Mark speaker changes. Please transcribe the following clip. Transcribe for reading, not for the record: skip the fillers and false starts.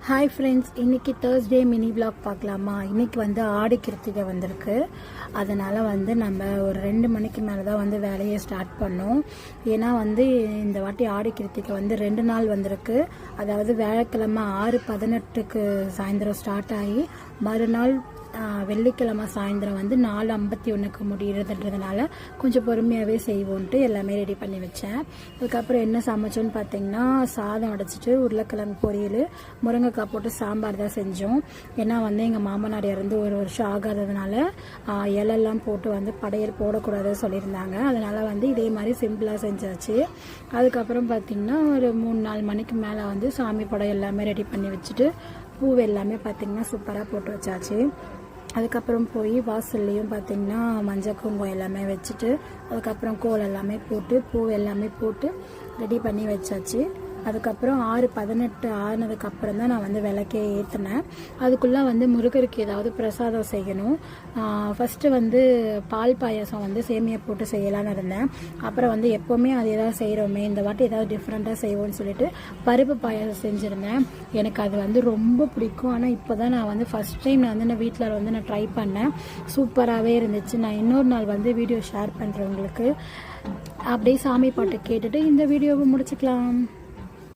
Speaker 1: Hi friends, இன்றைக்கி Thursday mini vlog பார்க்கலாமா? இன்றைக்கி வந்து ஆடி கிருத்திகை வந்திருக்கு. அதனால் வந்து நம்ம ஒரு 2 மணிக்கு மேலே தான் வந்து வேலையை ஸ்டார்ட் பண்ணோம். ஏன்னா வந்து இந்த வாட்டி ஆடி கிருத்திகை வந்து 2 நாள் வந்திருக்கு. அதாவது வியாழக்கிழமை 6:18க்கு சாயந்தரம் ஸ்டார்ட் ஆகி மறுநாள் வெள்ளிக்கிழமை சாயந்தரம் வந்து 4:51க்கு முடிகிறதுன்றதுனால கொஞ்சம் பொறுமையாகவே செய்வோன்ட்டு எல்லாமே ரெடி பண்ணி வச்சேன். அதுக்கப்புறம் என்ன சமைச்சோன்னு பார்த்தீங்கன்னா, சாதம் அடைச்சிட்டு உருளைக்கிழங்கு பொரியல், முருங்கைக்காய் போட்டு சாம்பார் தான் செஞ்சோம். ஏன்னா வந்து எங்கள் மாமனார் இறந்து 1 வருஷம் ஆகாததுனால இலெல்லாம் போட்டு வந்து படையல் போடக்கூடாதுன்னு சொல்லியிருந்தாங்க. அதனால் வந்து இதே மாதிரி சிம்பிளாக செஞ்சாச்சு. அதுக்கப்புறம் பார்த்திங்கன்னா ஒரு 3-4 மணிக்கு மேலே வந்து சாமி படம் எல்லாமே ரெடி பண்ணி வச்சுட்டு பூ எல்லாமே பார்த்திங்கன்னா சூப்பராக போட்டு வச்சாச்சு. அதுக்கப்புறம் போய் வாசல்லையும் பார்த்திங்கன்னா மஞ்சள் குங்குமம் எல்லாமே வச்சுட்டு அதுக்கப்புறம் கோல் எல்லாமே போட்டு பூ எல்லாமே போட்டு ரெடி பண்ணி வச்சாச்சு. அதுக்கப்புறம் 6:18 ஆனதுக்கப்புறம் தான் நான் வந்து விளக்கே ஏற்றினேன். அதுக்குள்ளே வந்து முருகருக்கு ஏதாவது பிரசாதம் செய்யணும். ஃபஸ்ட்டு வந்து பால் பாயாசம் வந்து சேமியா போட்டு செய்யலான்னு இருந்தேன். அப்புறம் வந்து எப்போவுமே அது ஏதாவது செய்கிறோமே, இந்த வாட்டி ஏதாவது டிஃப்ரெண்ட்டாக செய்வோம்னு சொல்லிட்டு பருப்பு பாயாசம் செஞ்சுருந்தேன். எனக்கு அது வந்து ரொம்ப பிடிக்கும். ஆனால் இப்போ தான் நான் வந்து ஃபஸ்ட் டைம் நான் வீட்டில் வந்து நான் ட்ரை பண்ணேன். சூப்பராகவே இருந்துச்சு. நான் இன்னொரு நாள் வந்து வீடியோ ஷேர் பண்ணுறேன் உங்களுக்கு. அப்படியே சாமி பாட்டு கேட்டுட்டு இந்த வீடியோவை முடிச்சுக்கலாம்.